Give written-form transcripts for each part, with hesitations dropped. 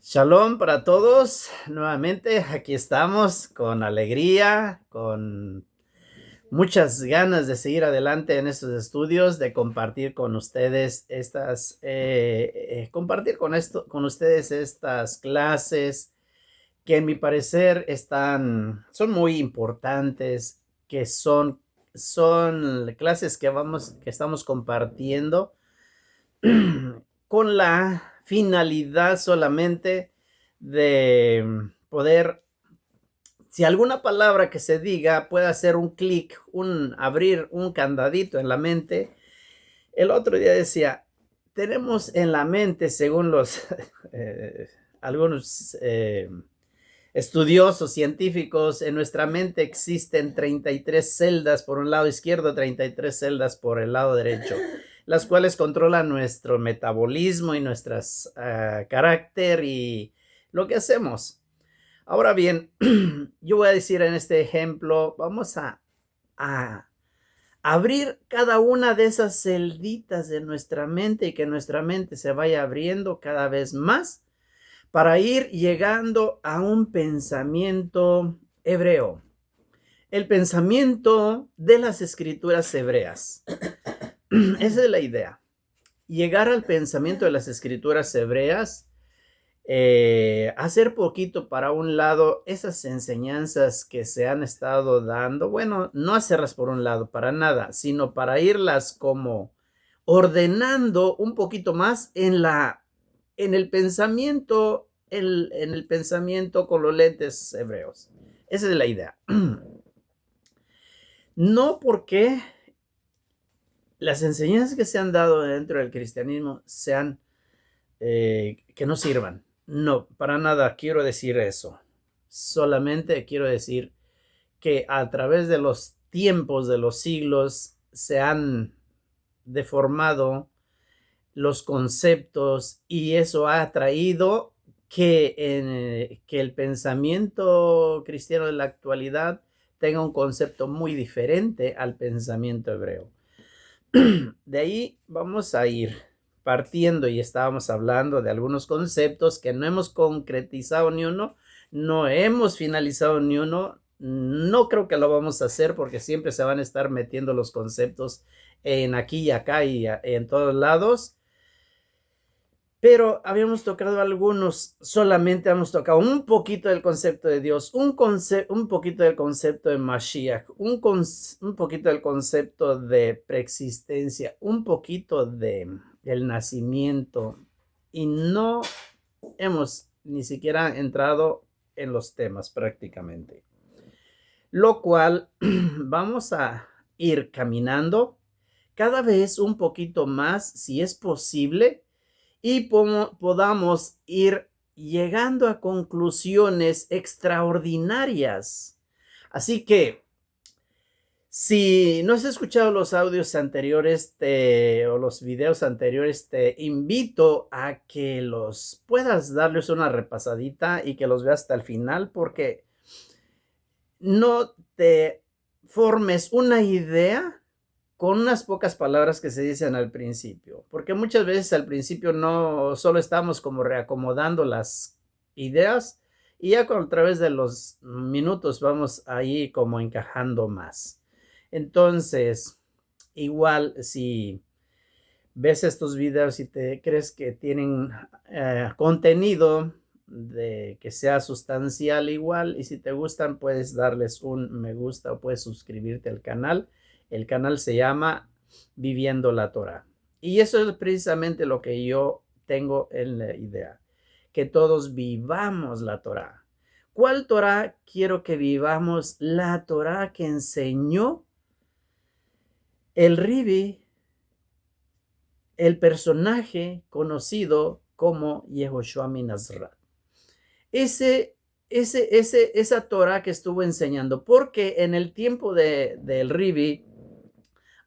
Shalom para todos. Nuevamente aquí estamos con alegría, con muchas ganas de seguir adelante en estos estudios, de compartir con ustedes con ustedes estas clases que en mi parecer son muy importantes, son clases que estamos compartiendo con la finalidad solamente de poder, si alguna palabra que se diga puede hacer un clic, abrir un candadito en la mente. El otro día decía, tenemos en la mente, según algunos estudiosos científicos, en nuestra mente existen 33 celdas por un lado izquierdo, 33 celdas por el lado derecho, las cuales controlan nuestro metabolismo y nuestras carácter y lo que hacemos. Ahora bien, yo voy a decir en este ejemplo, vamos a abrir cada una de esas celditas de nuestra mente y que nuestra mente se vaya abriendo cada vez más para ir llegando a un pensamiento hebreo, el pensamiento de las escrituras hebreas. Esa es la idea, llegar al pensamiento de las escrituras hebreas, hacer poquito para un lado esas enseñanzas que se han estado dando, bueno, no hacerlas por un lado para nada, sino para irlas como ordenando un poquito más en el pensamiento, en el pensamiento con los lentes hebreos. Esa es la idea. No porque las enseñanzas que se han dado dentro del cristianismo sean que no sirvan. No, para nada quiero decir eso. Solamente quiero decir que a través de los tiempos, de los siglos, se han deformado los conceptos y eso ha traído que el pensamiento cristiano de la actualidad tenga un concepto muy diferente al pensamiento hebreo. De ahí vamos a ir partiendo y estábamos hablando de algunos conceptos que no hemos concretizado ni uno, no hemos finalizado ni uno, no creo que lo vamos a hacer porque siempre se van a estar metiendo los conceptos en aquí y acá y en todos lados. Pero habíamos tocado algunos, solamente hemos tocado un poquito del concepto de Dios, un poquito del concepto de Mashiach, un poquito del concepto de preexistencia, un poquito del nacimiento, y no hemos ni siquiera entrado en los temas prácticamente. Lo cual vamos a ir caminando cada vez un poquito más, si es posible, y podamos ir llegando a conclusiones extraordinarias. Así que, si no has escuchado los audios anteriores o los videos anteriores, te invito a que los puedas darles una repasadita y que los veas hasta el final, porque no te formes una idea con unas pocas palabras que se dicen al principio, porque muchas veces al principio no solo estamos como reacomodando las ideas y ya a través de los minutos vamos ahí como encajando más. Entonces, igual si ves estos videos y te crees que tienen contenido de que sea sustancial, igual, y si te gustan puedes darles un me gusta o puedes suscribirte al canal. El canal se llama Viviendo la Torah, y eso es precisamente lo que yo tengo en la idea, que todos vivamos la Torah. ¿Cuál Torah quiero que vivamos? La Torah que enseñó el Ribi, el personaje conocido como Yehoshua Minazrat. Esa Torah que estuvo enseñando, porque en el tiempo del Ribi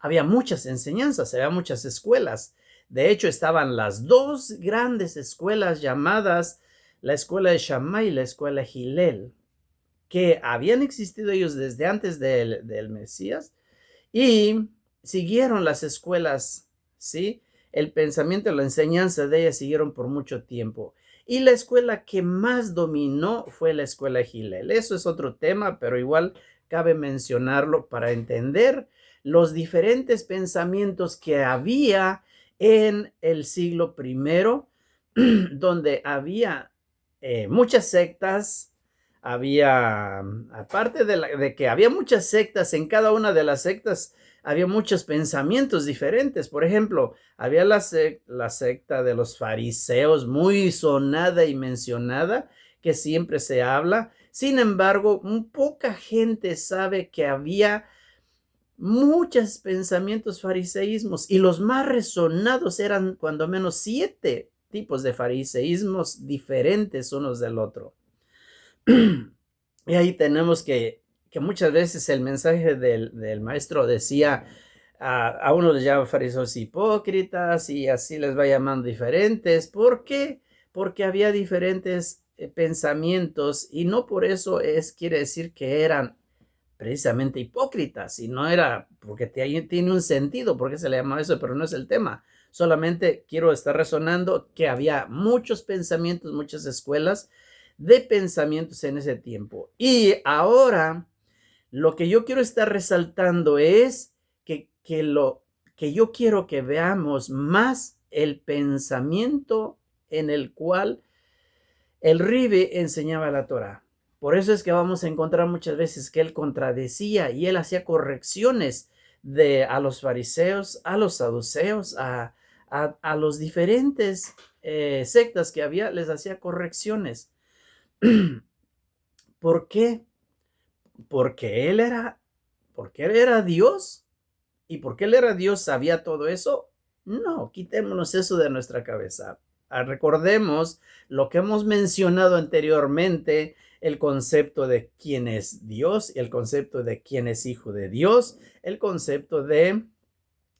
había muchas enseñanzas, había muchas escuelas. De hecho, estaban las dos grandes escuelas llamadas la escuela de Shammai y la escuela de Hillel, que habían existido ellos desde antes del Mesías y siguieron las escuelas, ¿sí? el pensamiento y la enseñanza de ella siguieron por mucho tiempo. Y la escuela que más dominó fue la escuela de Hillel. Eso es otro tema, pero igual cabe mencionarlo para entender los diferentes pensamientos que había en el siglo primero, donde había muchas sectas. Había, aparte de que había muchas sectas, en cada una de las sectas había muchos pensamientos diferentes. Por ejemplo, había la secta de los fariseos, muy sonada y mencionada, que siempre se habla. Sin embargo, poca gente sabe que había muchos pensamientos fariseísmos, y los más resonados eran cuando menos 7 tipos de fariseísmos diferentes unos del otro. Y ahí tenemos que muchas veces el mensaje del maestro decía, a uno les llama fariseos hipócritas, y así les va llamando diferentes. ¿Por qué? Porque había diferentes pensamientos, y no por eso quiere decir que eran precisamente hipócritas, y no era porque tiene un sentido, porque se le llama eso, pero no es el tema. Solamente quiero estar resonando que había muchos pensamientos, muchas escuelas de pensamientos en ese tiempo. Y ahora lo que yo quiero estar resaltando es que yo quiero que veamos más el pensamiento en el cual el Ribe enseñaba la Torá. Por eso es que vamos a encontrar muchas veces que él contradecía y él hacía correcciones a los fariseos, a los saduceos, a los diferentes sectas que había, les hacía correcciones. ¿Por qué? Porque él era Dios. ¿Y porque él era Dios sabía todo eso? No, quitémonos eso de nuestra cabeza. Recordemos lo que hemos mencionado anteriormente, el concepto de quién es Dios, el concepto de quién es hijo de Dios, el concepto de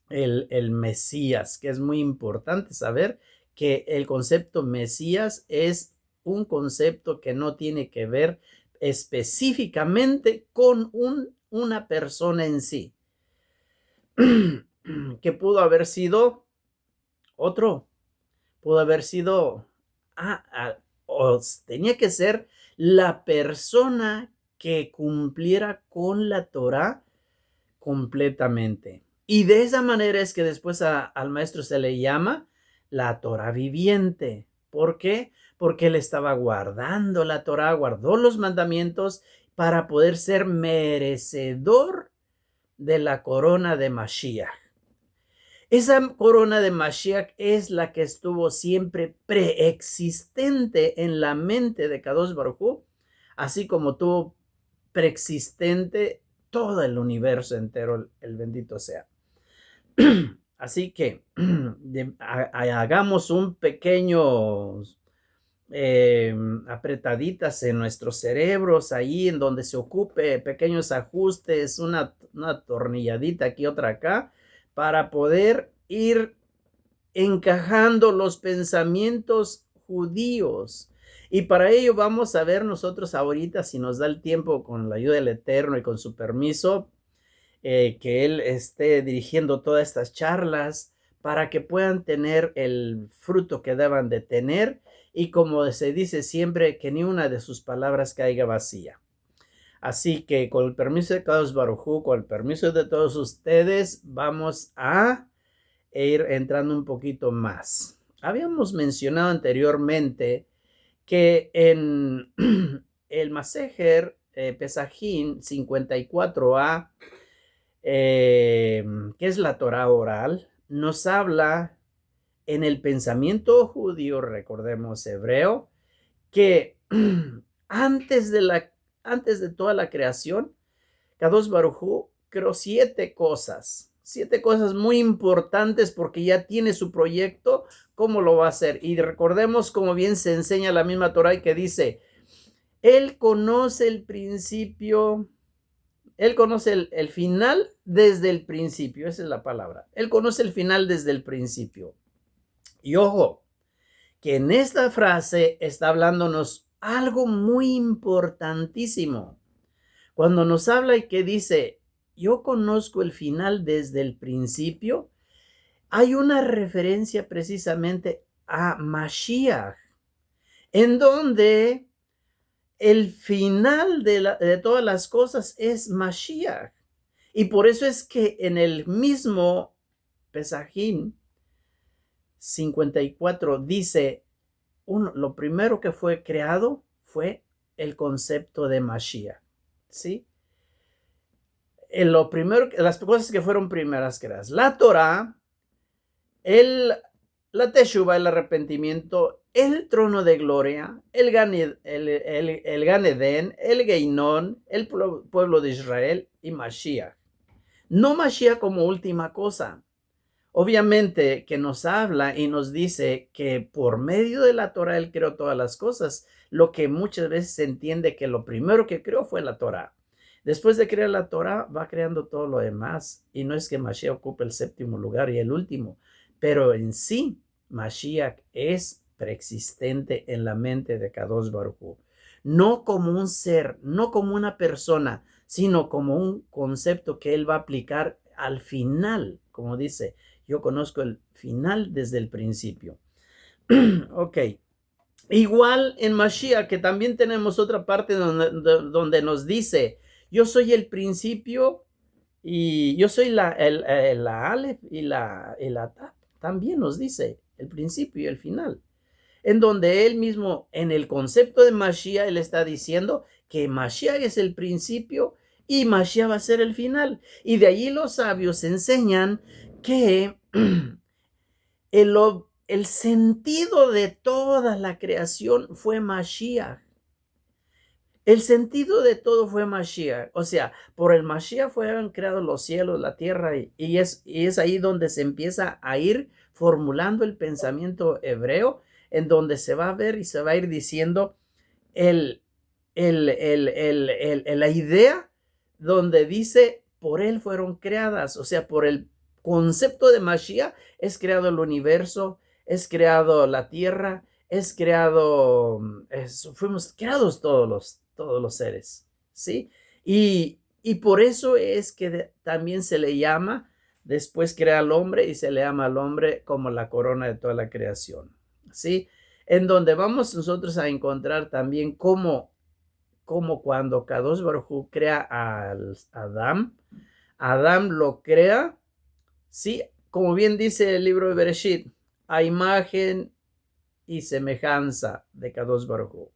el Mesías, que es muy importante saber que el concepto Mesías es un concepto que no tiene que ver específicamente con una persona en sí, que pudo haber sido otro, pudo haber sido, o tenía que ser la persona que cumpliera con la Torá completamente. Y de esa manera es que después al maestro se le llama la Torá viviente. ¿Por qué? Porque él estaba guardando la Torá, guardó los mandamientos para poder ser merecedor de la corona de Mashiach. Esa corona de Mashiach es la que estuvo siempre preexistente en la mente de Kadosh Baruj Hu, así como tuvo preexistente todo el universo entero, el bendito sea. Así que hagamos un pequeño apretaditas en nuestros cerebros, ahí en donde se ocupe pequeños ajustes, una tornilladita aquí, otra acá, para poder ir encajando los pensamientos judíos. Y para ello vamos a ver nosotros ahorita, si nos da el tiempo, con la ayuda del Eterno y con su permiso, que Él esté dirigiendo todas estas charlas para que puedan tener el fruto que deban de tener, y como se dice siempre, que ni una de sus palabras caiga vacía. Así que con el permiso de Kadosh Baruj Hu, con el permiso de todos ustedes, vamos a ir entrando un poquito más. Habíamos mencionado anteriormente que en el Masejer Pesajín 54a, que es la Torah oral, nos habla en el pensamiento judío, recordemos hebreo, que antes de toda la creación, Kadosh Baruj Hu creó 7 cosas muy importantes, porque ya tiene su proyecto, cómo lo va a hacer. Y recordemos cómo bien se enseña la misma Torah, y que dice, Él conoce el principio, Él conoce el final desde el principio. Esa es la palabra. Él conoce el final desde el principio. Y ojo, que en esta frase está hablándonos algo muy importantísimo. Cuando nos habla y que dice, yo conozco el final desde el principio, hay una referencia precisamente a Mashiach, en donde el final de todas las cosas es Mashiach. Y por eso es que en el mismo Pesajim 54 dice, lo primero que fue creado fue el concepto de Mashiach, ¿sí? Lo primero, las cosas que fueron primeras creadas, la Torah, la Teshuvah, el arrepentimiento, el trono de gloria, el Gan Edén, el Geinón, el pueblo de Israel y Mashiach. No Mashiach como última cosa. Obviamente que nos habla y nos dice que por medio de la Torah Él creó todas las cosas, lo que muchas veces se entiende que lo primero que creó fue la Torah. Después de crear la Torah, va creando todo lo demás. Y no es que Mashiach ocupe el séptimo lugar y el último, pero en sí, Mashiach es preexistente en la mente de Kadosh Baruj Hu. No como un ser, no como una persona, sino como un concepto que Él va a aplicar al final, como dice, yo conozco el final desde el principio. Ok. Igual en Mashiach, que también tenemos otra parte donde nos dice, yo soy el principio y yo soy la Aleph y la Taf. También nos dice el principio y el final. En donde él mismo, en el concepto de Mashiach, él está diciendo que Mashiach es el principio y Mashiach va a ser el final. Y de allí los sabios enseñan que el sentido de toda la creación fue Mashiach. El sentido de todo fue Mashiach. O sea, por el Mashiach fueron creados los cielos, la tierra, y es ahí donde se empieza a ir formulando el pensamiento hebreo, en donde se va a ver y se va a ir diciendo la idea donde dice, por él fueron creadas. O sea, por el concepto de Mashiach es creado el universo, es creado la tierra, es creado, fuimos creados todos los seres, ¿sí? Y por eso es que también se le llama, después crea al hombre y se le llama al hombre como la corona de toda la creación, ¿sí? En donde vamos nosotros a encontrar también como cuando Kadosh Baruj Hu crea a Adán lo crea, ¿sí? Como bien dice el libro de Bereshit, a imagen y semejanza de Kadosh Baruj Hu.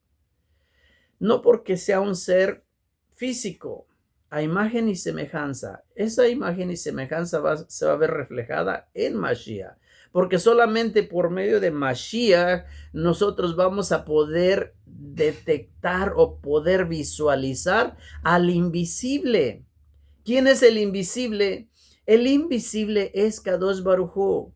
No porque sea un ser físico, a imagen y semejanza. Esa imagen y semejanza se va a ver reflejada en Mashiach, porque solamente por medio de Mashiach nosotros vamos a poder detectar o poder visualizar al invisible. ¿Quién es el invisible? El invisible es Kadosh Baruj Hu.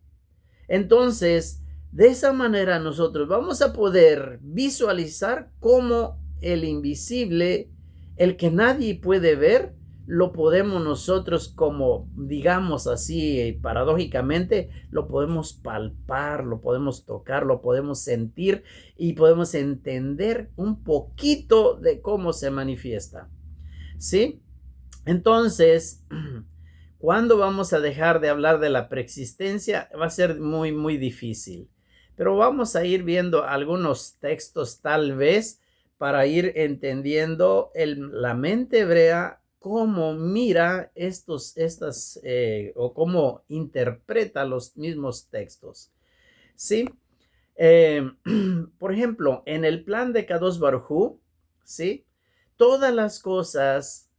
Entonces, de esa manera nosotros vamos a poder visualizar cómo el invisible, el que nadie puede ver, lo podemos nosotros como, digamos así, paradójicamente, lo podemos palpar, lo podemos tocar, lo podemos sentir y podemos entender un poquito de cómo se manifiesta. ¿Sí? Entonces, ¿cuándo vamos a dejar de hablar de la preexistencia? Va a ser muy, muy difícil. Pero vamos a ir viendo algunos textos tal vez para ir entendiendo la mente hebrea, cómo mira o cómo interpreta los mismos textos. ¿Sí? Por ejemplo, en el plan de Kadosh Baruj Hu, ¿sí? Todas las cosas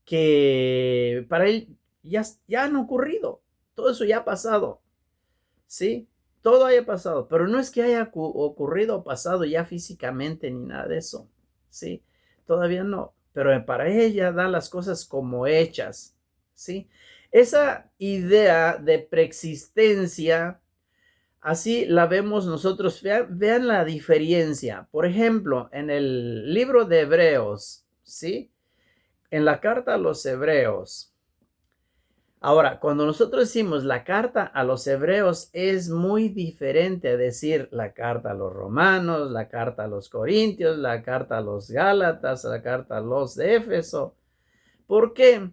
que para él ya han ocurrido. Todo eso ya ha pasado. ¿Sí? Todo haya pasado. Pero no es que haya ocurrido o pasado ya físicamente ni nada de eso. ¿Sí? Todavía no. Pero para ella da las cosas como hechas. ¿Sí? Esa idea de preexistencia, así la vemos nosotros. Vean la diferencia. Por ejemplo, en el libro de Hebreos, ¿sí? En la carta a los Hebreos. Ahora, cuando nosotros decimos la carta a los Hebreos, es muy diferente a decir la carta a los Romanos, la carta a los Corintios, la carta a los Gálatas, la carta a los de Éfeso. ¿Por qué?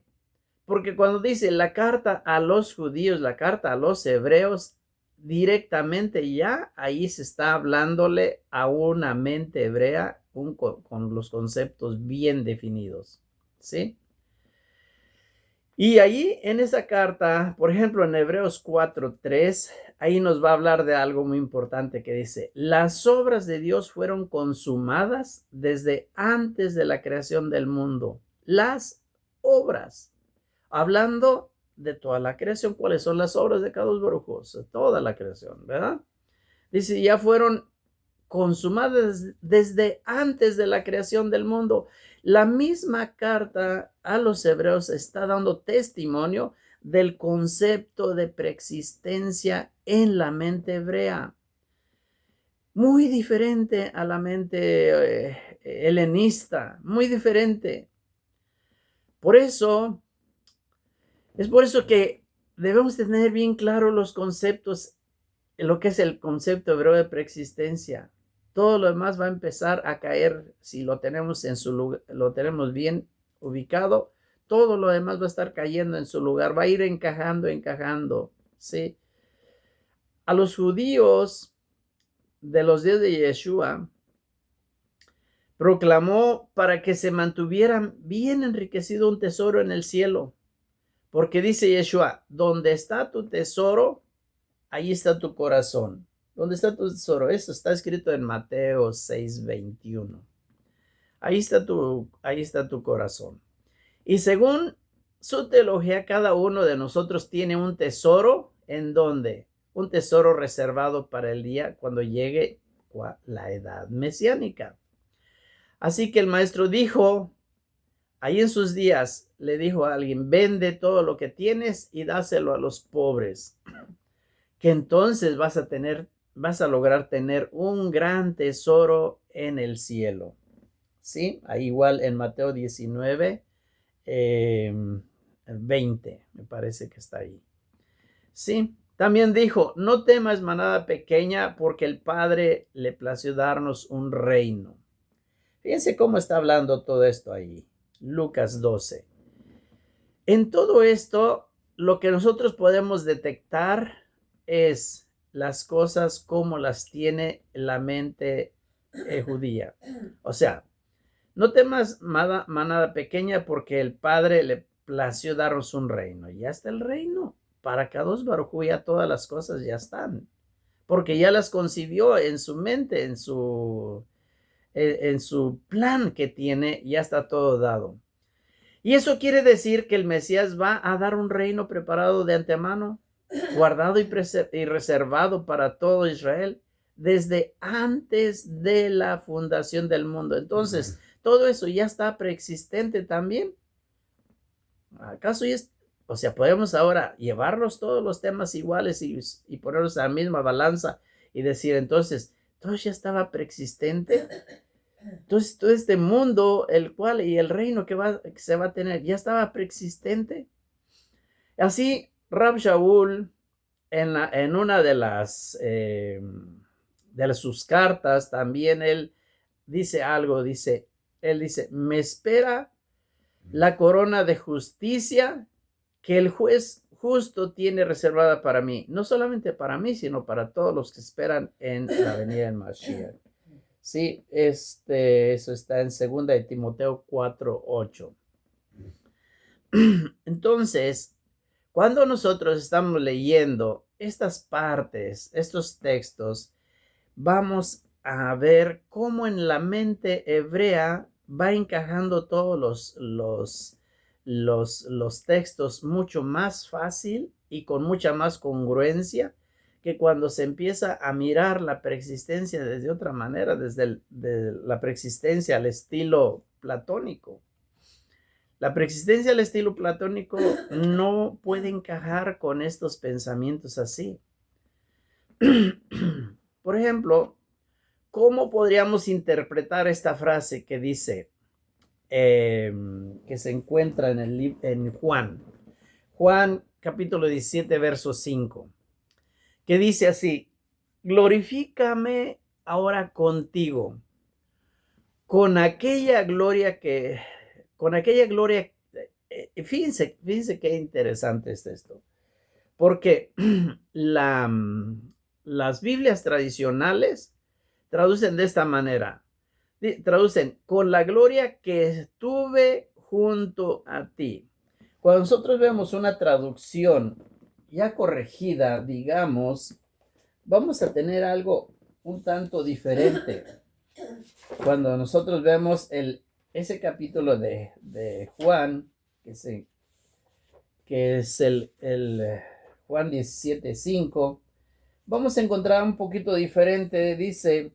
porque cuando dice la carta a los judíos, la carta a los hebreos, directamente ya ahí se está hablándole a una mente hebrea con los conceptos bien definidos, ¿sí? Y ahí en esa carta, por ejemplo, en Hebreos 4:3, ahí nos va a hablar de algo muy importante que dice, las obras de Dios fueron consumadas desde antes de la creación del mundo. Las obras, hablando de toda la creación, ¿cuáles son las obras de Kadosh Baruj Hu? Toda la creación, ¿verdad? Dice, ya fueron consumadas desde antes de la creación del mundo. La misma carta a los hebreos está dando testimonio del concepto de preexistencia en la mente hebrea. Muy diferente a la mente helenista, muy diferente. Es por eso que debemos tener bien claro los conceptos, lo que es el concepto hebreo de preexistencia. Todo lo demás va a empezar a caer si lo tenemos en su lugar, lo tenemos bien ubicado. Todo lo demás va a estar cayendo en su lugar, va a ir encajando, ¿sí? A los judíos de los días de Yeshua proclamó para que se mantuvieran bien enriquecido un tesoro en el cielo, porque dice Yeshua, donde está tu tesoro, ahí está tu corazón. ¿Dónde está tu tesoro? Eso está escrito en Mateo 6:21. Ahí está tu corazón. Y según su teología, cada uno de nosotros tiene un tesoro. ¿En dónde? Un tesoro reservado para el día cuando llegue la edad mesiánica. Así que el maestro dijo, ahí en sus días, le dijo a alguien, vende todo lo que tienes y dáselo a los pobres, que entonces vas a lograr tener un gran tesoro en el cielo. ¿Sí? Ahí igual en Mateo 19, 20, me parece que está ahí. ¿Sí? También dijo, no temas manada pequeña, porque el Padre le plació darnos un reino. Fíjense cómo está hablando todo esto ahí. Lucas 12. En todo esto, lo que nosotros podemos detectar es las cosas como las tiene la mente judía. O sea, no temas manada pequeña, porque el Padre le plació darnos un reino. Ya está el reino. Para Kadosh Baruj Hu ya todas las cosas ya están. Porque ya las concibió en su mente, en su plan que tiene, ya está todo dado. Y eso quiere decir que el Mesías va a dar un reino preparado de antemano, guardado y reservado para todo Israel desde antes de la fundación del mundo. Entonces, todo eso ya está preexistente también. ¿Acaso ya es? O sea, podemos ahora llevarlos todos los temas iguales y ponerlos a la misma balanza y decir, entonces, todo ya estaba preexistente. Entonces, todo este mundo, el cual y el reino que se va a tener, ya estaba preexistente. Así, Rab Shaul, en una de sus cartas, también él dice algo, él dice, me espera la corona de justicia que el juez justo tiene reservada para mí, no solamente para mí, sino para todos los que esperan en la venida del Mashiach. Sí, eso está en 2 de Timoteo 4:8. Entonces, cuando nosotros estamos leyendo estas partes, estos textos, vamos a ver cómo en la mente hebrea va encajando todos los textos mucho más fácil y con mucha más congruencia que cuando se empieza a mirar la preexistencia desde otra manera, de la preexistencia al estilo platónico. La preexistencia al estilo platónico no puede encajar con estos pensamientos así. Por ejemplo, ¿cómo podríamos interpretar esta frase que dice, que se encuentra en Juan capítulo 17, verso 5, que dice así, glorifícame ahora contigo, con aquella gloria fíjense qué interesante es esto, porque las Biblias tradicionales traducen de esta manera, traducen con la gloria que estuve junto a ti. Cuando nosotros vemos una traducción ya corregida, digamos, vamos a tener algo un tanto diferente. Cuando nosotros vemos ese capítulo de Juan, que es el Juan 17:5, vamos a encontrar un poquito diferente. Dice,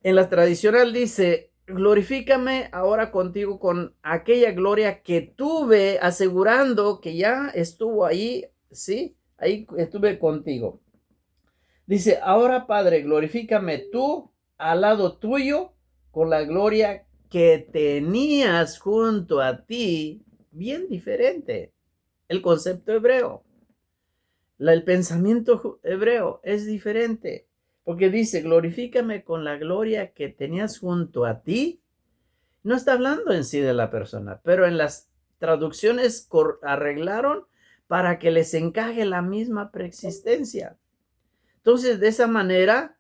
en la tradicional dice, glorifícame ahora contigo con aquella gloria que tuve, asegurando que ya estuvo ahí, ¿sí? Ahí estuve contigo. Dice, ahora Padre, glorifícame tú al lado tuyo con la gloria que tenías junto a ti, bien diferente. El concepto hebreo, el pensamiento hebreo es diferente, porque dice, glorifícame con la gloria que tenías junto a ti. No está hablando en sí de la persona, pero en las traducciones arreglaron para que les encaje la misma preexistencia. Entonces, de esa manera,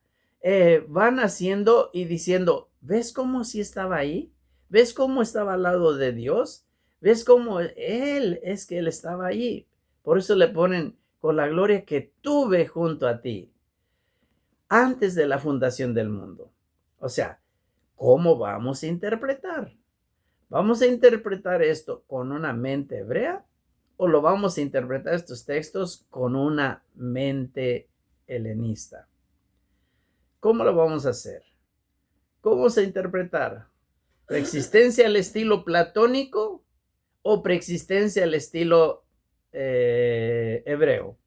van haciendo y diciendo, ¿ves cómo sí estaba ahí? ¿Ves cómo estaba al lado de Dios? ¿Ves cómo Él estaba ahí? Por eso le ponen con la gloria que tuve junto a ti antes de la fundación del mundo. O sea, ¿cómo vamos a interpretar? ¿Vamos a interpretar esto con una mente hebrea o lo vamos a interpretar estos textos con una mente helenista? ¿Cómo lo vamos a hacer? ¿Cómo vamos a interpretar? ¿Preexistencia al estilo platónico o preexistencia al estilo hebreo?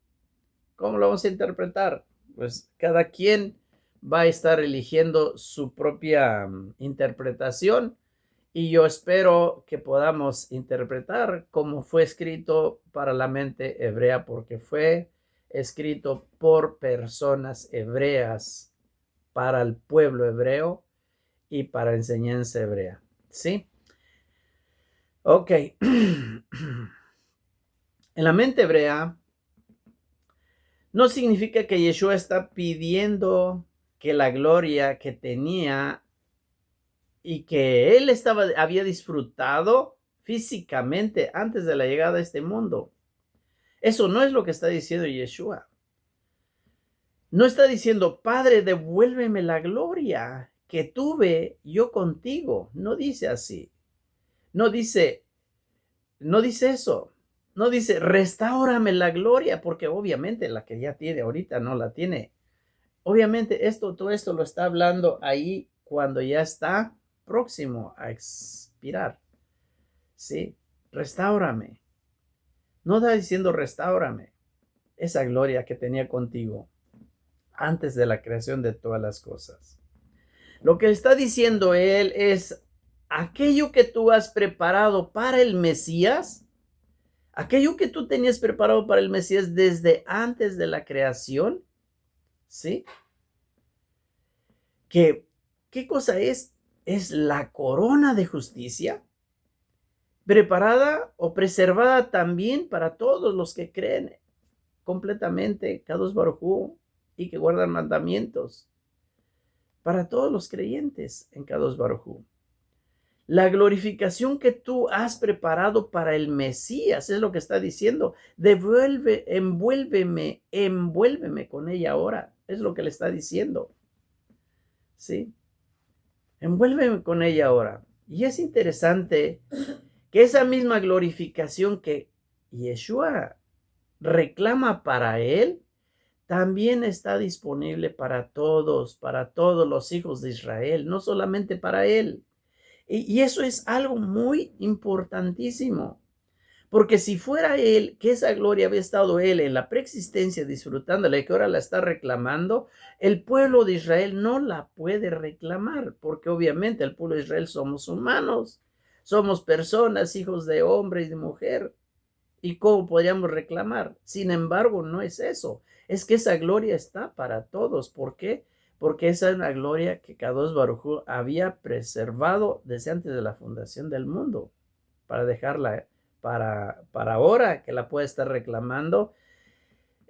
¿Cómo lo vamos a interpretar? Pues cada quien va a estar eligiendo su propia interpretación, y yo espero que podamos interpretar como fue escrito para la mente hebrea, porque fue escrito por personas hebreas, para el pueblo hebreo y para enseñanza hebrea. ¿Sí? Ok. En la mente hebrea no significa que Yeshua está pidiendo que la gloria que tenía y que él había disfrutado físicamente antes de la llegada a este mundo. Eso no es lo que está diciendo Yeshua. No está diciendo, Padre, devuélveme la gloria que tuve yo contigo. No dice así. No dice eso. No dice, restáurame la gloria, porque obviamente la que ya tiene ahorita no la tiene. Obviamente todo esto lo está hablando ahí cuando ya está próximo a expirar. Sí, restáurame. No está diciendo restáurame esa gloria que tenía contigo antes de la creación de todas las cosas. Lo que está diciendo él es aquello que tú has preparado para el Mesías, aquello que tú tenías preparado para el Mesías desde antes de la creación, ¿sí? ¿Qué cosa es? Es la corona de justicia, preparada o preservada también para todos los que creen completamente, Kadosh Baruj Hu, y que guardan mandamientos, para todos los creyentes en Kadosh Baruj Hu. La glorificación que tú has preparado para el Mesías, es lo que está diciendo. Envuélveme con ella ahora. Es lo que le está diciendo. ¿Sí? Envuélveme con ella ahora. Y es interesante que esa misma glorificación que Yeshua reclama para él, también está disponible para todos los hijos de Israel, no solamente para él. Y eso es algo muy importantísimo, porque si fuera él, que esa gloria había estado él en la preexistencia disfrutándola y que ahora la está reclamando, el pueblo de Israel no la puede reclamar, porque obviamente el pueblo de Israel somos humanos, somos personas, hijos de hombre y de mujer. ¿Y cómo podríamos reclamar? Sin embargo, no es eso. Es que esa gloria está para todos. ¿Por qué? Porque esa es una gloria que Kadosh Baruj Hu había preservado desde antes de la fundación del mundo. para dejarla para ahora que la puede estar reclamando.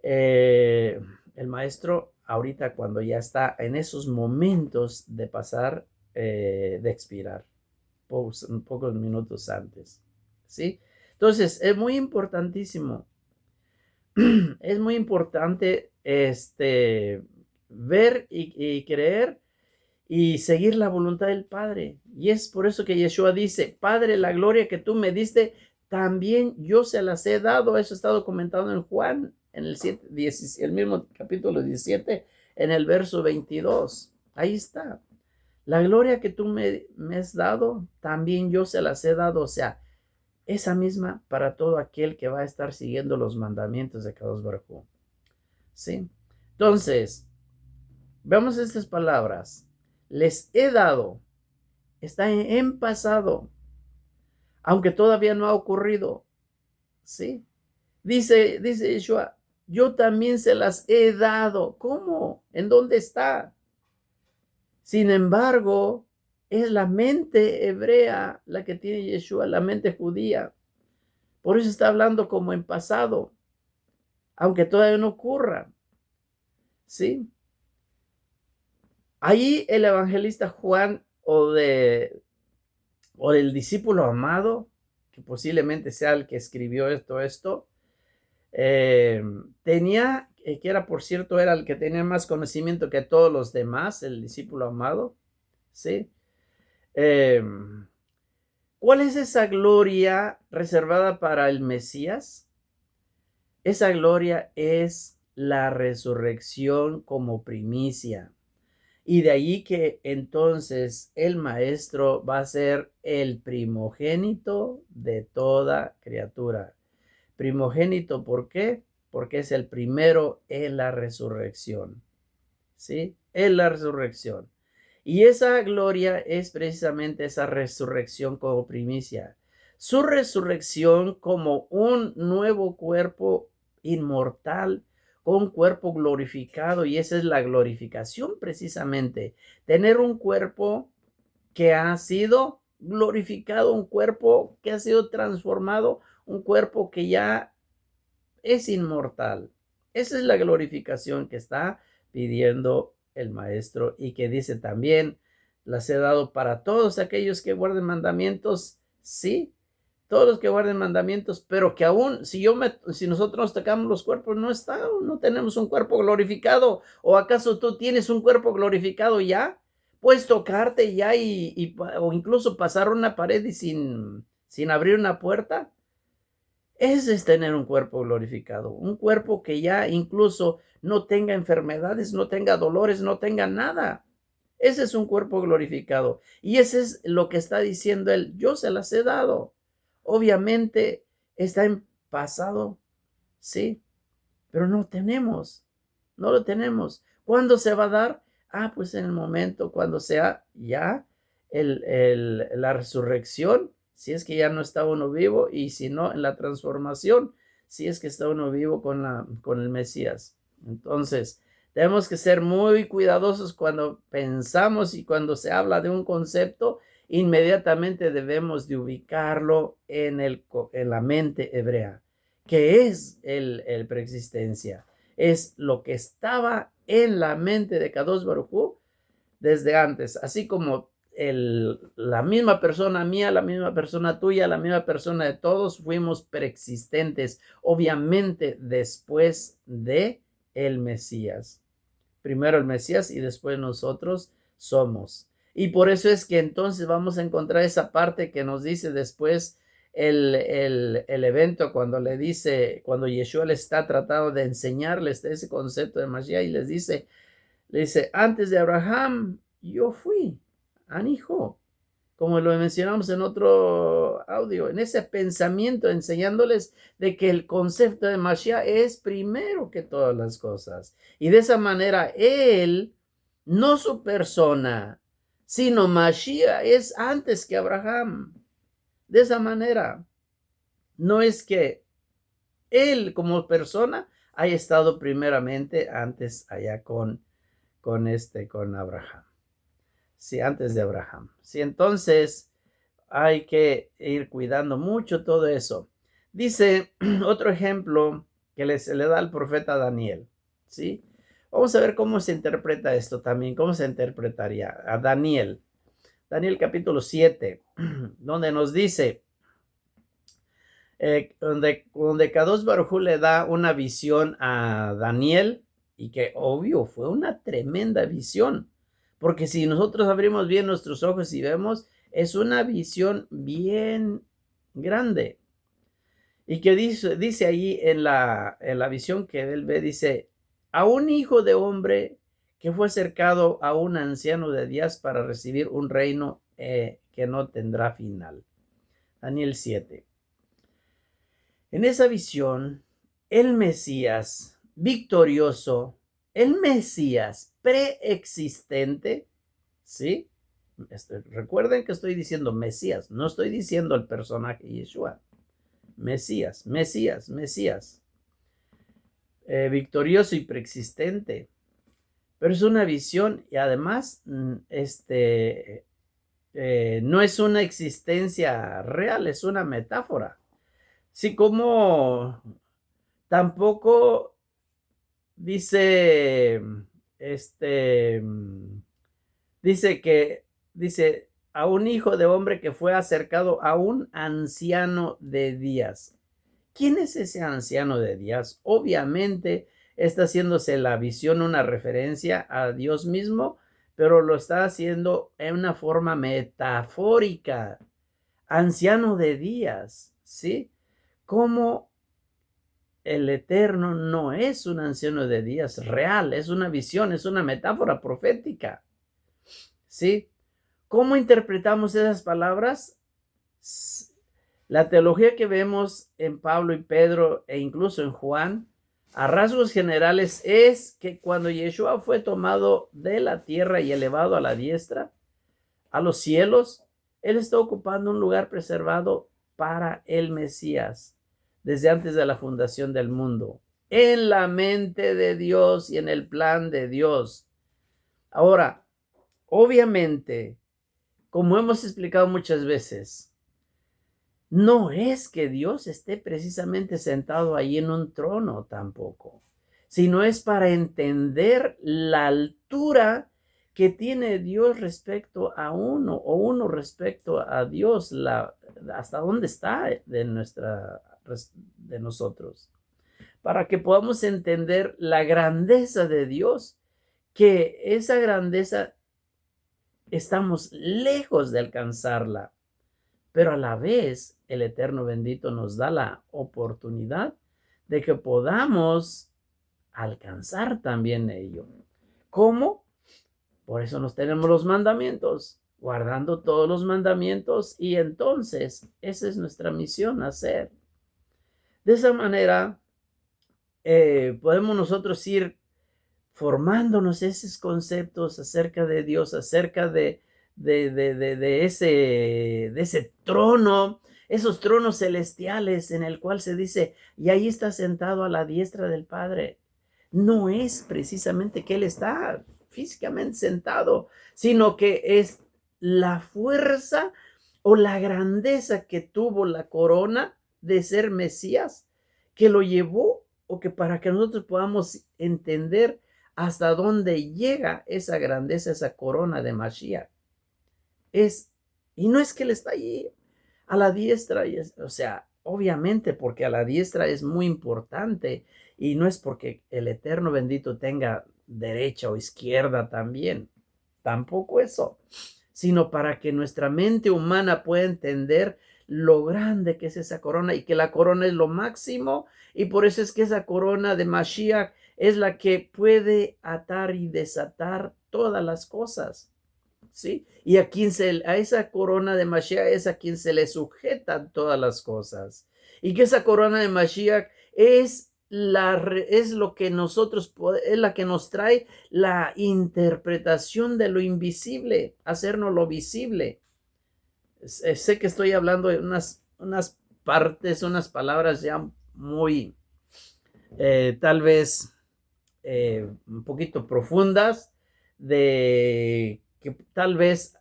El maestro ahorita cuando ya está en esos momentos de pasar, de expirar, pocos minutos antes, ¿sí? Entonces, es muy importantísimo, es muy importante ver y creer y seguir la voluntad del Padre. Y es por eso que Yeshua dice, Padre, la gloria que tú me diste, también yo se las he dado. Eso está documentado en Juan, en el mismo capítulo 17, en el verso 22. Ahí está. La gloria que tú me has dado, también yo se las he dado. O sea, esa misma para todo aquel que va a estar siguiendo los mandamientos de Kadosh Baruj Hu. ¿Sí? Entonces, veamos estas palabras. Les he dado. Está en pasado, aunque todavía no ha ocurrido. ¿Sí? Dice Yeshua, yo también se las he dado. ¿Cómo? ¿En dónde está? Sin embargo, es la mente hebrea la que tiene Yeshua, la mente judía. Por eso está hablando como en pasado, aunque todavía no ocurra. ¿Sí? Ahí el evangelista Juan o del discípulo amado, que posiblemente sea el que escribió esto, tenía, que era por cierto, era el que tenía más conocimiento que todos los demás, el discípulo amado, ¿sí? ¿Cuál es esa gloria reservada para el Mesías? Esa gloria es la resurrección como primicia. Y de ahí que entonces el maestro va a ser el primogénito de toda criatura. Primogénito, ¿por qué? Porque es el primero en la resurrección. ¿Sí? En la resurrección. Y esa gloria es precisamente esa resurrección como primicia. Su resurrección como un nuevo cuerpo inmortal, con un cuerpo glorificado, y esa es la glorificación precisamente. Tener un cuerpo que ha sido glorificado, un cuerpo que ha sido transformado, un cuerpo que ya es inmortal. Esa es la glorificación que está pidiendo el maestro y que dice también, las he dado para todos aquellos que guarden mandamientos, sí, todos los que guarden mandamientos, pero que aún si nosotros nos tocamos los cuerpos, no tenemos un cuerpo glorificado. ¿O acaso tú tienes un cuerpo glorificado ya? Puedes tocarte ya o incluso pasar una pared y sin abrir una puerta. Ese es tener un cuerpo glorificado, un cuerpo que ya incluso no tenga enfermedades, no tenga dolores, no tenga nada. Ese es un cuerpo glorificado. Y ese es lo que está diciendo él. Yo se las he dado. Obviamente está en pasado, sí, pero no lo tenemos. ¿Cuándo se va a dar? Pues en el momento cuando sea ya la resurrección, si es que ya no está uno vivo, y si no, en la transformación, si es que está uno vivo con el Mesías. Entonces, tenemos que ser muy cuidadosos cuando pensamos y cuando se habla de un concepto, inmediatamente debemos de ubicarlo en la mente hebrea, que es el preexistencia. Es lo que estaba en la mente de Kadosh Baruj Hu desde antes, así como la misma persona mía, la misma persona tuya, la misma persona de todos, fuimos preexistentes, obviamente después de el Mesías. Primero el Mesías y después nosotros somos. Y por eso es que entonces vamos a encontrar esa parte que nos dice después el evento cuando Yeshua le está tratando de enseñarles ese concepto de Mashiach y le dice, antes de Abraham yo fui, Anijo, como lo mencionamos en otro audio, en ese pensamiento, enseñándoles de que el concepto de Mashiach es primero que todas las cosas. Y de esa manera, él, no su persona, sino Mashiach es antes que Abraham. De esa manera, no es que él como persona haya estado primeramente antes allá con Abraham. Sí, antes de Abraham. Sí, entonces, hay que ir cuidando mucho todo eso. Dice otro ejemplo que se le da al profeta Daniel, ¿sí? Vamos a ver cómo se interpreta esto también, cómo se interpretaría a Daniel. Daniel capítulo 7, donde nos dice, donde Kadosh Baruj Hu le da una visión a Daniel, y que obvio fue una tremenda visión, porque si nosotros abrimos bien nuestros ojos y vemos, es una visión bien grande. Y que dice ahí en la visión que él ve, dice, a un hijo de hombre que fue acercado a un anciano de días para recibir un reino que no tendrá final. Daniel 7. En esa visión, el Mesías victorioso, el Mesías preexistente, ¿sí? Recuerden que estoy diciendo Mesías, no estoy diciendo el personaje Yeshua. Mesías, victorioso y preexistente. Pero es una visión y además no es una existencia real, es una metáfora. Sí, como tampoco dice, dice a un hijo de hombre que fue acercado a un anciano de días. ¿Quién es ese anciano de días? Obviamente está haciéndose la visión una referencia a Dios mismo, pero lo está haciendo en una forma metafórica. Anciano de días, ¿sí? Como el Eterno no es un anciano de días real, es una visión, es una metáfora profética, ¿sí? ¿Cómo interpretamos esas palabras? La teología que vemos en Pablo y Pedro e incluso en Juan, a rasgos generales, es que cuando Yeshua fue tomado de la tierra y elevado a la diestra, a los cielos, él está ocupando un lugar preservado para el Mesías desde antes de la fundación del mundo, en la mente de Dios y en el plan de Dios. Ahora, obviamente, como hemos explicado muchas veces, no es que Dios esté precisamente sentado ahí en un trono tampoco, sino es para entender la altura que tiene Dios respecto a uno o uno respecto a Dios, hasta dónde está de nosotros, para que podamos entender la grandeza de Dios, que esa grandeza estamos lejos de alcanzarla. Pero a la vez, el Eterno bendito nos da la oportunidad de que podamos alcanzar también ello. ¿Cómo? Por eso nos tenemos los mandamientos, guardando todos los mandamientos, y entonces esa es nuestra misión, hacer. De esa manera, podemos nosotros ir formándonos esos conceptos acerca de Dios, acerca de ese trono, esos tronos celestiales en el cual se dice, y ahí está sentado a la diestra del Padre. No es precisamente que Él está físicamente sentado, sino que es la fuerza o la grandeza que tuvo la corona de ser Mesías, que lo llevó, o que para que nosotros podamos entender hasta dónde llega esa grandeza, esa corona de Mashiach. Y no es que Él está allí a la diestra, o sea, obviamente porque a la diestra es muy importante, y no es porque el Eterno bendito tenga derecha o izquierda también, tampoco eso, sino para que nuestra mente humana pueda entender lo grande que es esa corona, y que la corona es lo máximo, y por eso es que esa corona de Mashiach es la que puede atar y desatar todas las cosas, ¿sí? Y a esa corona de Mashiach es a quien se le sujetan todas las cosas. Y que esa corona de Mashiach es lo que es la que nos trae la interpretación de lo invisible, hacernos lo visible. Sé que estoy hablando de unas partes, unas palabras ya muy, tal vez, un poquito profundas, de que tal vez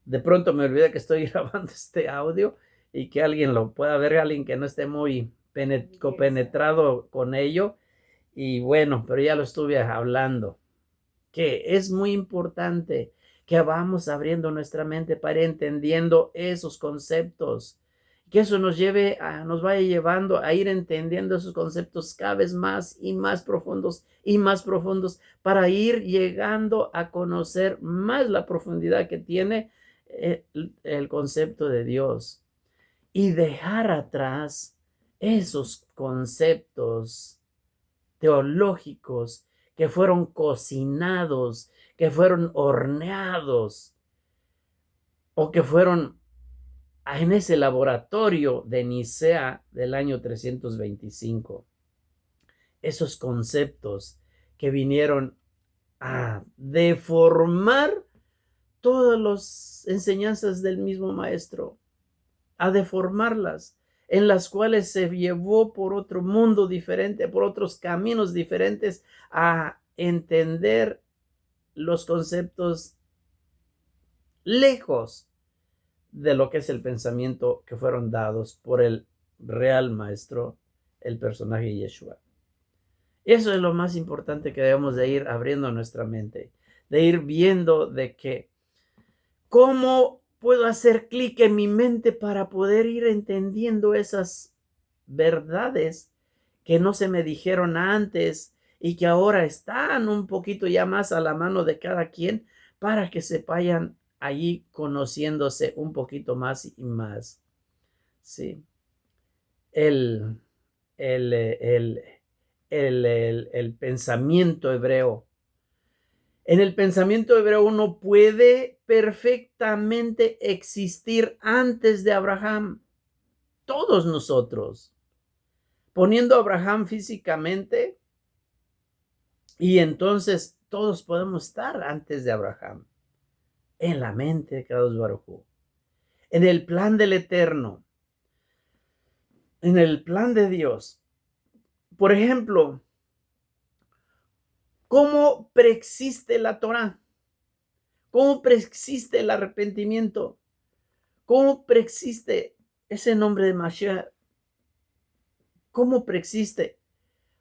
de pronto me olvidé que estoy grabando este audio y que alguien lo pueda ver, alguien que no esté muy compenetrado con ello. Y bueno, pero ya lo estuve hablando, que es muy importante que vamos abriendo nuestra mente para ir entendiendo esos conceptos, que eso nos vaya llevando a ir entendiendo esos conceptos cada vez más y más profundos para ir llegando a conocer más la profundidad que tiene el concepto de Dios y dejar atrás esos conceptos teológicos que fueron cocinados, que fueron horneados o que fueron en ese laboratorio de Nicea del año 325. Esos conceptos que vinieron a deformar todas las enseñanzas del mismo maestro, a deformarlas, en las cuales se llevó por otro mundo diferente, por otros caminos diferentes, a entender los conceptos lejos de lo que es el pensamiento que fueron dados por el real maestro, el personaje Yeshua. Eso es lo más importante que debemos de ir abriendo nuestra mente, de ir viendo de que cómo puedo hacer clic en mi mente para poder ir entendiendo esas verdades que no se me dijeron antes y que ahora están un poquito ya más a la mano de cada quien para que se vayan allí conociéndose un poquito más y más. Sí. El, el, el, el pensamiento hebreo. En el pensamiento hebreo uno puede perfectamente existir antes de Abraham. Todos nosotros. Poniendo a Abraham físicamente y entonces todos podemos estar antes de Abraham. En la mente de Kadosh Baruj Hu. En el plan del Eterno. En el plan de Dios. Por ejemplo, ¿cómo preexiste la Torah? ¿Cómo preexiste el arrepentimiento? ¿Cómo preexiste ese nombre de Mashiach? ¿Cómo preexiste?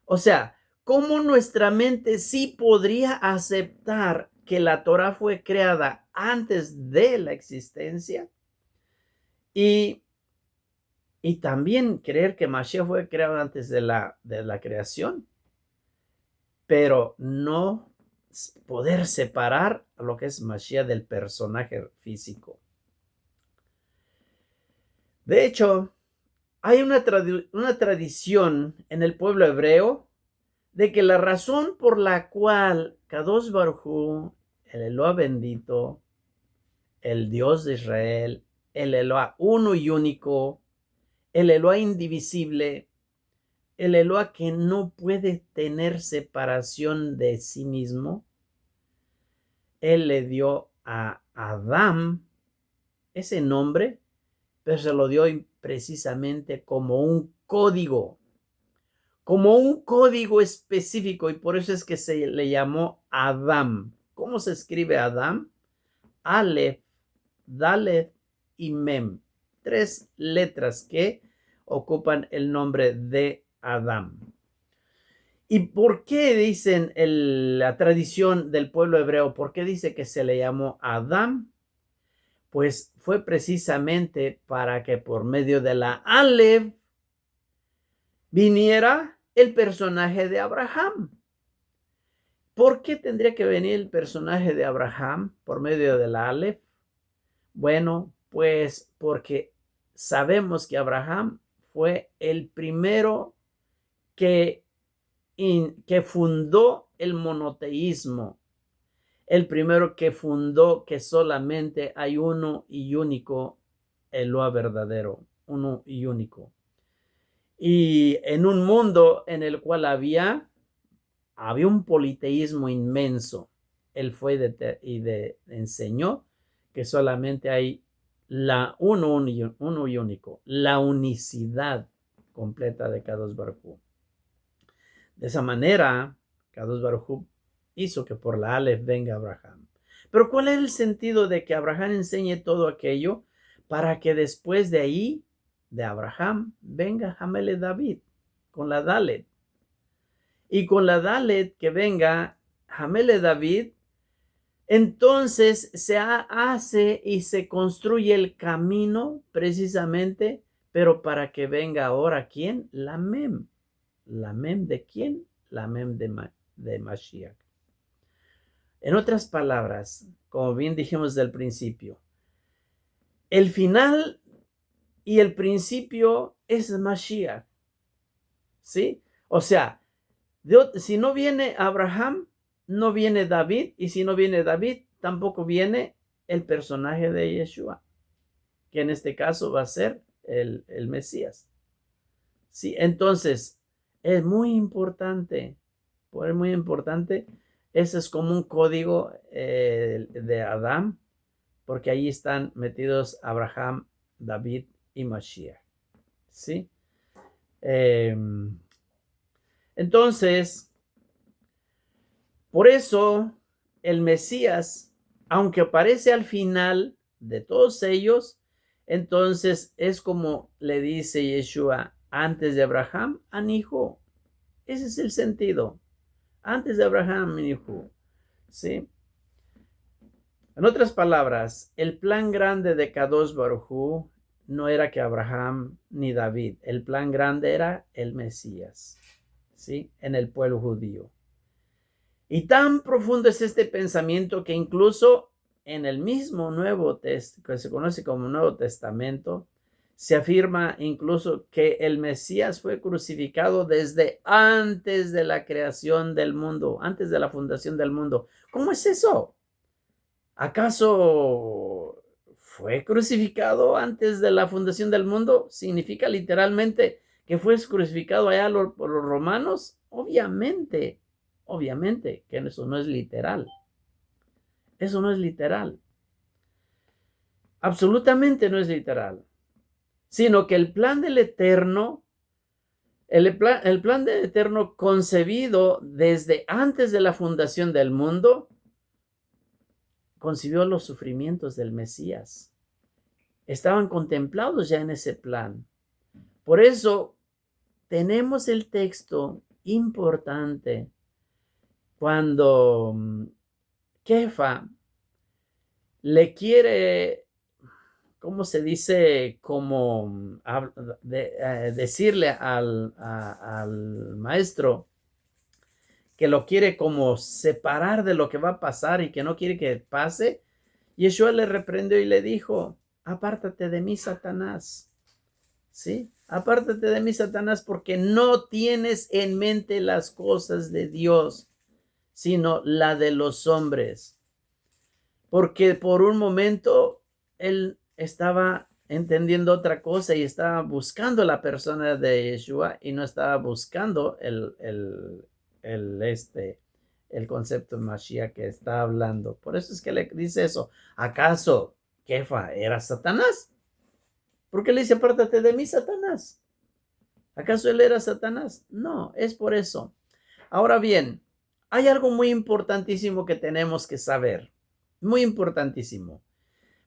O sea, ¿cómo nuestra mente sí podría aceptar que la Torah fue creada antes de la existencia? Y también creer que Mashiach fue creado antes de la creación, pero no poder separar lo que es Mashiach del personaje físico. De hecho, hay una tradición en el pueblo hebreo de que la razón por la cual Kadosh Baruj Hu, el Eloah bendito, el Dios de Israel, el Eloah uno y único, el Eloah indivisible, el Eloah que no puede tener separación de sí mismo, él le dio a Adán ese nombre, pero se lo dio precisamente como un código específico, y por eso es que se le llamó Adam. ¿Cómo se escribe Adam? Aleph, Dalet y Mem. 3 letras que ocupan el nombre de Adam. ¿Y por qué dicen la tradición del pueblo hebreo? ¿Por qué dice que se le llamó Adam? Pues fue precisamente para que por medio de la Aleph viniera el personaje de Abraham. ¿Por qué tendría que venir el personaje de Abraham por medio de la Aleph? Bueno, pues porque sabemos que Abraham fue el primero que fundó el monoteísmo, el primero que fundó que solamente hay uno y único Eloah verdadero, uno y único. Y en un mundo en el cual había un politeísmo inmenso, él fue enseñó que solamente hay uno y único, la unicidad completa de Kadosh Baruj Hu. De esa manera, Kadosh Baruj Hu hizo que por la Aleph venga Abraham. Pero ¿cuál es el sentido de que Abraham enseñe todo aquello? Para que después de ahí, de Abraham, venga Hamele David, con la Dalet. Y con la Dalet que venga Hamele David, entonces se hace y se construye el camino precisamente, pero para que venga ahora, ¿quién? La Mem. ¿La Mem de quién? La Mem de Mashiach. En otras palabras, como bien dijimos del principio, el final y el principio es Mashiach, ¿sí? O sea, si no viene Abraham, no viene David, y si no viene David, tampoco viene el personaje de Yeshua, que en este caso va a ser el Mesías. Sí, entonces, es muy importante, ese es como un código de Adán, porque ahí están metidos Abraham, David y Mashiach, ¿sí? Entonces, por eso el Mesías, aunque aparece al final de todos ellos, entonces es como le dice Yeshua, antes de Abraham, Anihu. Ese es el sentido. Antes de Abraham, Anihu. ¿Sí? En otras palabras, el plan grande de Kadosh Baruj Hu no era que Abraham ni David. El plan grande era el Mesías, ¿sí? En el pueblo judío. Y tan profundo es este pensamiento que incluso en el mismo Nuevo Testamento, que se conoce como Nuevo Testamento, se afirma incluso que el Mesías fue crucificado desde antes de la creación del mundo, antes de la fundación del mundo. ¿Cómo es eso? ¿Acaso fue crucificado antes de la fundación del mundo? ¿Significa literalmente que fue crucificado allá por los romanos? Obviamente que eso no es literal. Eso no es literal. Absolutamente no es literal. Sino que el plan del Eterno, el plan del Eterno concebido desde antes de la fundación del mundo, concibió los sufrimientos del Mesías. Estaban contemplados ya en ese plan. Por eso tenemos el texto importante cuando Kefa le quiere, ¿cómo se dice? Como decirle al maestro que lo quiere como separar de lo que va a pasar y que no quiere que pase. Yeshua le reprendió y le dijo, apártate de mí, Satanás. ¿Sí? Apártate de mí, Satanás, porque no tienes en mente las cosas de Dios, sino la de los hombres. Porque por un momento él estaba entendiendo otra cosa y estaba buscando la persona de Yeshua y no estaba buscando el concepto de Mashiach que está hablando. Por eso es que le dice eso. ¿Acaso Kefa era Satanás? ¿Por qué le dice apártate de mí, Satanás? ¿Acaso él era Satanás? No, es por eso. Ahora bien, hay algo muy importantísimo que tenemos que saber. Muy importantísimo.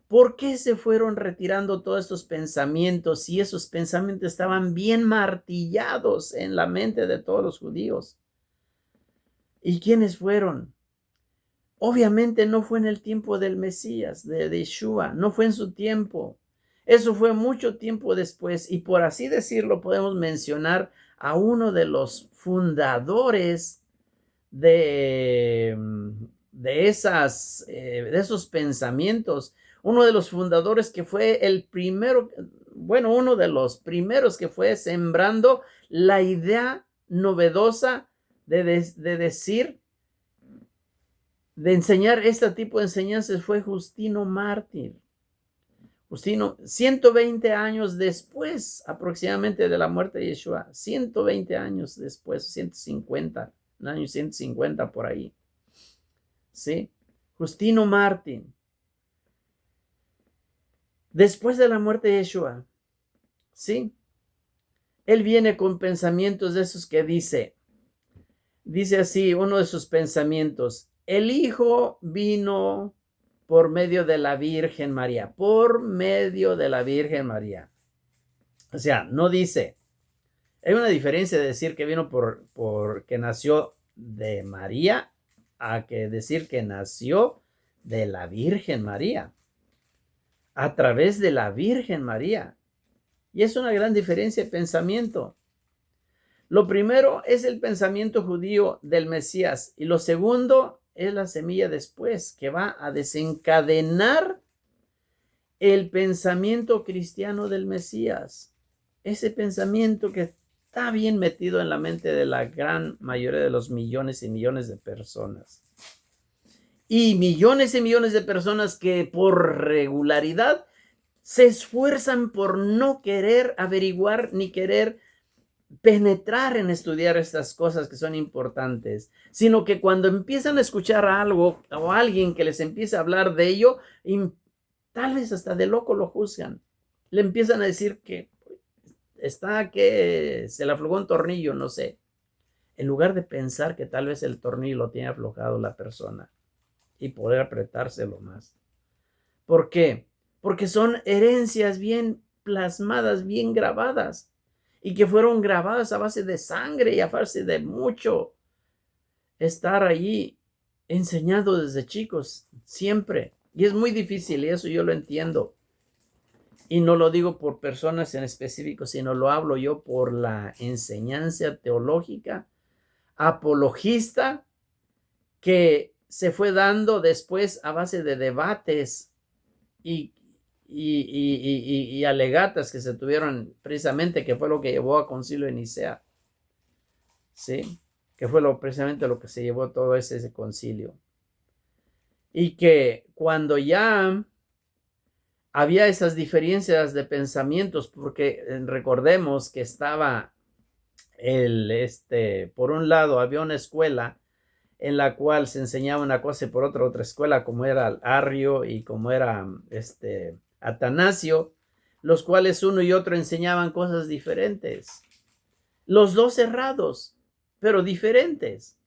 ¿Por qué se fueron retirando todos estos pensamientos si esos pensamientos estaban bien martillados en la mente de todos los judíos? ¿Y quiénes fueron? Obviamente no fue en el tiempo del Mesías, de Yeshua, no fue en su tiempo. Eso fue mucho tiempo después y por así decirlo podemos mencionar a uno de los fundadores de esos pensamientos, uno de los fundadores que fue el primero, bueno, uno de los primeros que fue sembrando la idea novedosa de decir, de enseñar este tipo de enseñanzas fue Justino Mártir. Justino, 120 años después aproximadamente de la muerte de Yeshua, 120 años después, 150, el año 150 por ahí. ¿Sí? Justino Mártir. Después de la muerte de Yeshua, ¿sí? Él viene con pensamientos de esos que dice así, uno de sus pensamientos, el Hijo vino por medio de la Virgen María, por medio de la Virgen María. O sea, no dice, hay una diferencia de decir que vino porque nació de María a que decir que nació de la Virgen María, a través de la Virgen María. Y es una gran diferencia de pensamiento. Lo primero es el pensamiento judío del Mesías y lo segundo es la semilla después que va a desencadenar el pensamiento cristiano del Mesías. Ese pensamiento que está bien metido en la mente de la gran mayoría de los millones y millones de personas. Y millones de personas que por regularidad se esfuerzan por no querer averiguar ni querer penetrar en estudiar estas cosas que son importantes, sino que cuando empiezan a escuchar algo o alguien que les empieza a hablar de ello, tal vez hasta de loco lo juzgan. Le empiezan a decir que se le aflojó un tornillo, no sé, en lugar de pensar que tal vez el tornillo lo tiene aflojado la persona y poder apretárselo más. ¿Por qué? Porque son herencias bien plasmadas, bien grabadas, y que fueron grabadas a base de sangre y a base de mucho estar allí enseñando desde chicos, siempre. Y es muy difícil, y eso yo lo entiendo. Y no lo digo por personas en específico, sino lo hablo yo por la enseñanza teológica, apologista, que se fue dando después a base de debates y alegatas que se tuvieron precisamente, que fue lo que llevó a Concilio de Nicea, ¿sí? Que fue precisamente lo que se llevó todo ese concilio. Y que cuando ya había esas diferencias de pensamientos, porque recordemos que estaba por un lado había una escuela en la cual se enseñaba una cosa y por otra escuela, como era Arrio y como era Atanasio, los cuales uno y otro enseñaban cosas diferentes. Los dos cerrados, pero diferentes.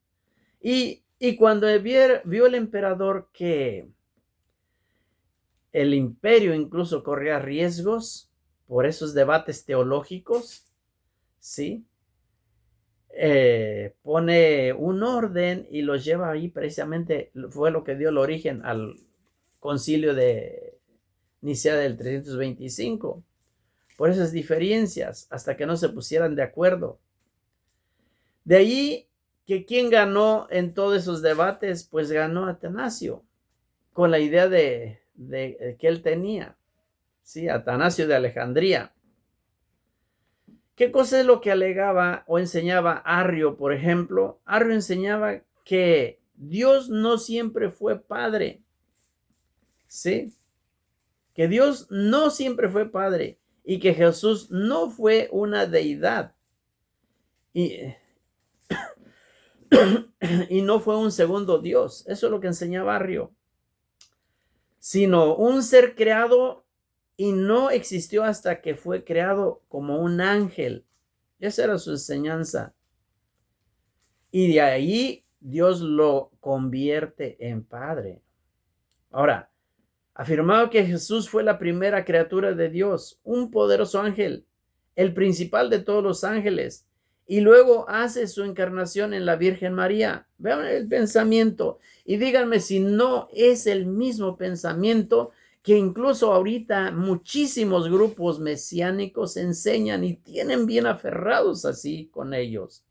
Y cuando vio el emperador que el imperio incluso corría riesgos por esos debates teológicos, ¿sí? Pone un orden y los lleva ahí, precisamente fue lo que dio el origen al concilio de Nicea del 325, por esas diferencias, hasta que no se pusieran de acuerdo. De ahí que quien ganó en todos esos debates, pues ganó Atanasio, con la idea de que él tenía, ¿sí? Atanasio de Alejandría. ¿Qué cosa es lo que alegaba o enseñaba Arrio, por ejemplo? Arrio enseñaba que Dios no siempre fue padre, ¿sí? Que Dios no siempre fue padre y que Jesús no fue una deidad y no fue un segundo Dios. Eso es lo que enseñaba Arrio. Sino un ser creado y no existió hasta que fue creado como un ángel. Esa era su enseñanza. Y de ahí Dios lo convierte en Padre. Ahora, afirmaba que Jesús fue la primera criatura de Dios, un poderoso ángel, el principal de todos los ángeles, y luego hace su encarnación en la Virgen María. Vean el pensamiento y díganme si no es el mismo pensamiento que incluso ahorita muchísimos grupos mesiánicos enseñan y tienen bien aferrados así con ellos.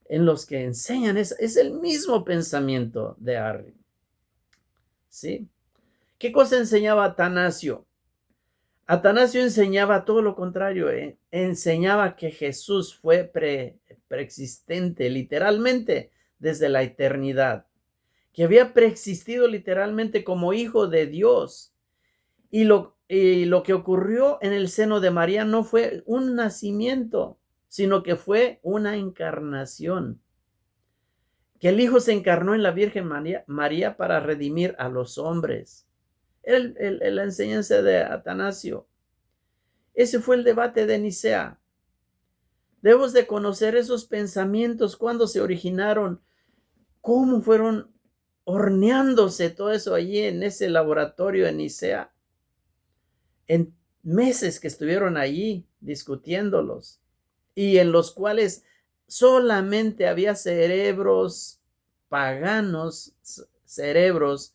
En los que enseñan es el mismo pensamiento de Arrio, ¿sí? ¿Qué cosa enseñaba Atanasio? Atanasio enseñaba todo lo contrario, enseñaba que Jesús fue preexistente literalmente desde la eternidad, que había preexistido literalmente como hijo de Dios. Y lo que ocurrió en el seno de María no fue un nacimiento, sino que fue una encarnación. Que el Hijo se encarnó en la Virgen María para redimir a los hombres. La enseñanza de Atanasio. Ese fue el debate de Nicea. Debemos de conocer esos pensamientos, cuándo se originaron, cómo fueron horneándose todo eso allí en ese laboratorio en Nicea, en meses que estuvieron allí discutiéndolos, y en los cuales solamente había cerebros paganos, cerebros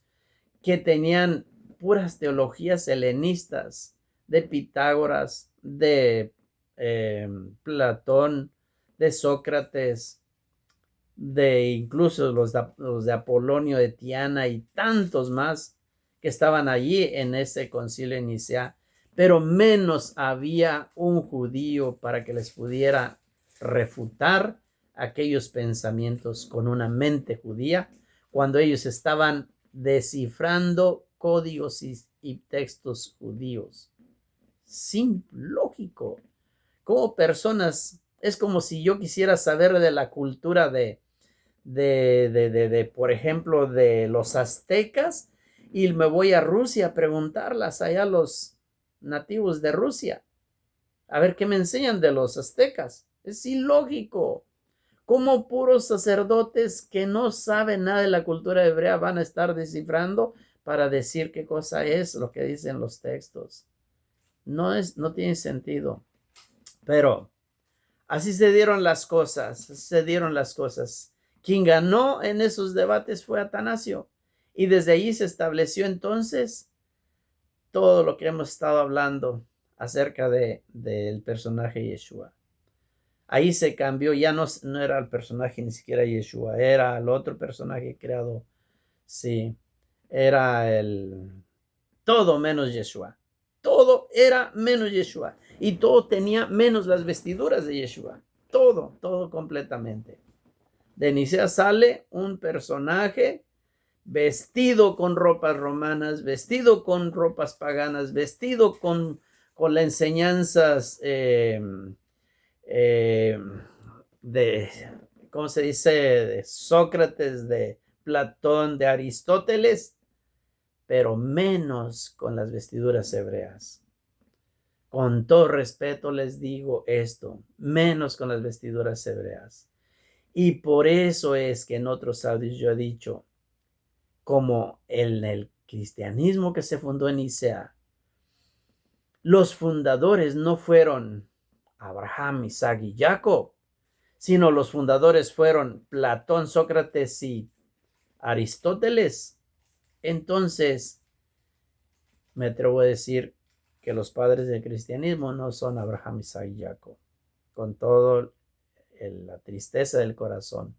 que tenían puras teologías helenistas, de Pitágoras, de Platón, de Sócrates, de incluso los de Apolonio de Tiana y tantos más que estaban allí en ese concilio de Nicea, pero menos había un judío para que les pudiera refutar aquellos pensamientos con una mente judía, cuando ellos estaban descifrando códigos y textos judíos. Sin lógico. Como personas, es como si yo quisiera saber de la cultura por ejemplo, de los aztecas, y me voy a Rusia a preguntarlas allá a los nativos de Rusia, a ver qué me enseñan de los aztecas. Es ilógico. ¿Cómo puros sacerdotes que no saben nada de la cultura hebrea van a estar descifrando para decir qué cosa es lo que dicen los textos? No tiene sentido. Pero así se dieron las cosas. Quien ganó en esos debates fue Atanasio. Y desde ahí se estableció entonces todo lo que hemos estado hablando acerca del personaje Yeshua. Ahí se cambió, ya no era el personaje ni siquiera Yeshua, era el otro personaje creado. Sí, era todo menos Yeshua. Todo era menos Yeshua. Y todo tenía menos las vestiduras de Yeshua. Todo completamente. De Nicea sale un personaje vestido con ropas romanas, vestido con ropas paganas, vestido con las enseñanzas de, ¿cómo se dice? De Sócrates, de Platón, de Aristóteles, pero menos con las vestiduras hebreas. Con todo respeto les digo esto, menos con las vestiduras hebreas. Y por eso es que en otros audios yo he dicho, como en el cristianismo que se fundó en Nicea, los fundadores no fueron Abraham, Isaac y Jacob, sino los fundadores fueron Platón, Sócrates y Aristóteles. Entonces, me atrevo a decir que los padres del cristianismo no son Abraham, Isaac y Jacob, con todo la tristeza del corazón.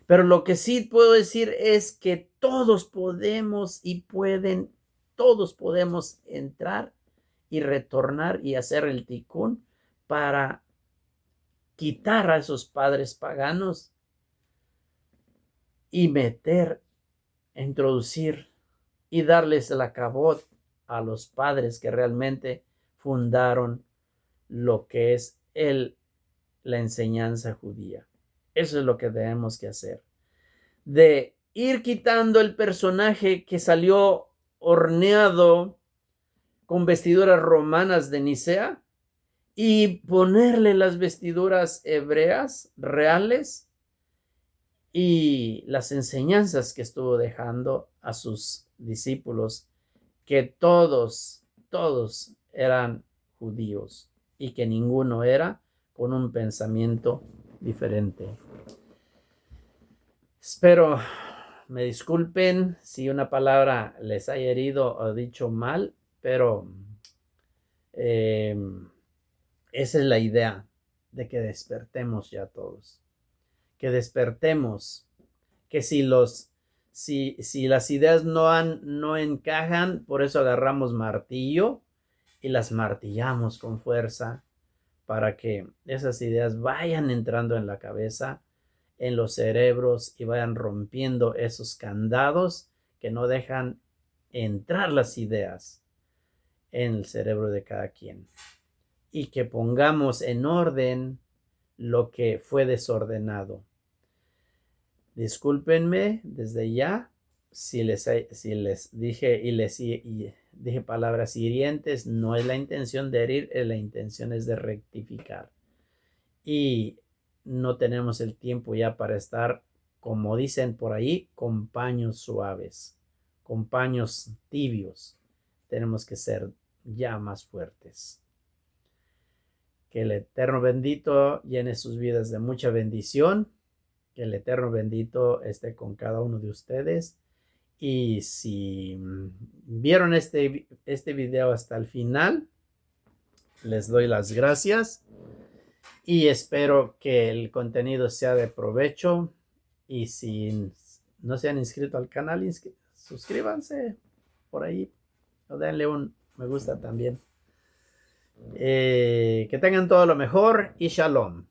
Pero lo que sí puedo decir es que todos podemos todos podemos entrar y retornar y hacer el tikkun para quitar a esos padres paganos y introducir y darles la cabot a los padres que realmente fundaron lo que es la enseñanza judía. Eso es lo que tenemos que hacer. De ir quitando el personaje que salió horneado con vestiduras romanas de Nicea y ponerle las vestiduras hebreas reales y las enseñanzas que estuvo dejando a sus discípulos, que todos eran judíos y que ninguno era con un pensamiento diferente. Espero me disculpen si una palabra les haya herido o dicho mal, pero esa es la idea, de que despertemos ya todos. Que despertemos, que si las ideas no encajan, por eso agarramos martillo y las martillamos con fuerza para que esas ideas vayan entrando en la cabeza, en los cerebros, y vayan rompiendo esos candados que no dejan entrar las ideas en el cerebro de cada quien, y que pongamos en orden lo que fue desordenado. Discúlpenme desde ya si les dije y dije palabras hirientes. No es la intención de herir, la intención es de rectificar. Y no tenemos el tiempo ya para estar como dicen por ahí, con paños suaves, con paños tibios. Tenemos que ser ya más fuertes. Que el Eterno bendito llene sus vidas de mucha bendición. Que el Eterno bendito esté con cada uno de ustedes. Y si vieron este video hasta el final, les doy las gracias y espero que el contenido sea de provecho. Y si no se han inscrito al canal, suscríbanse por ahí o denle un me gusta también. Que tengan todo lo mejor y shalom.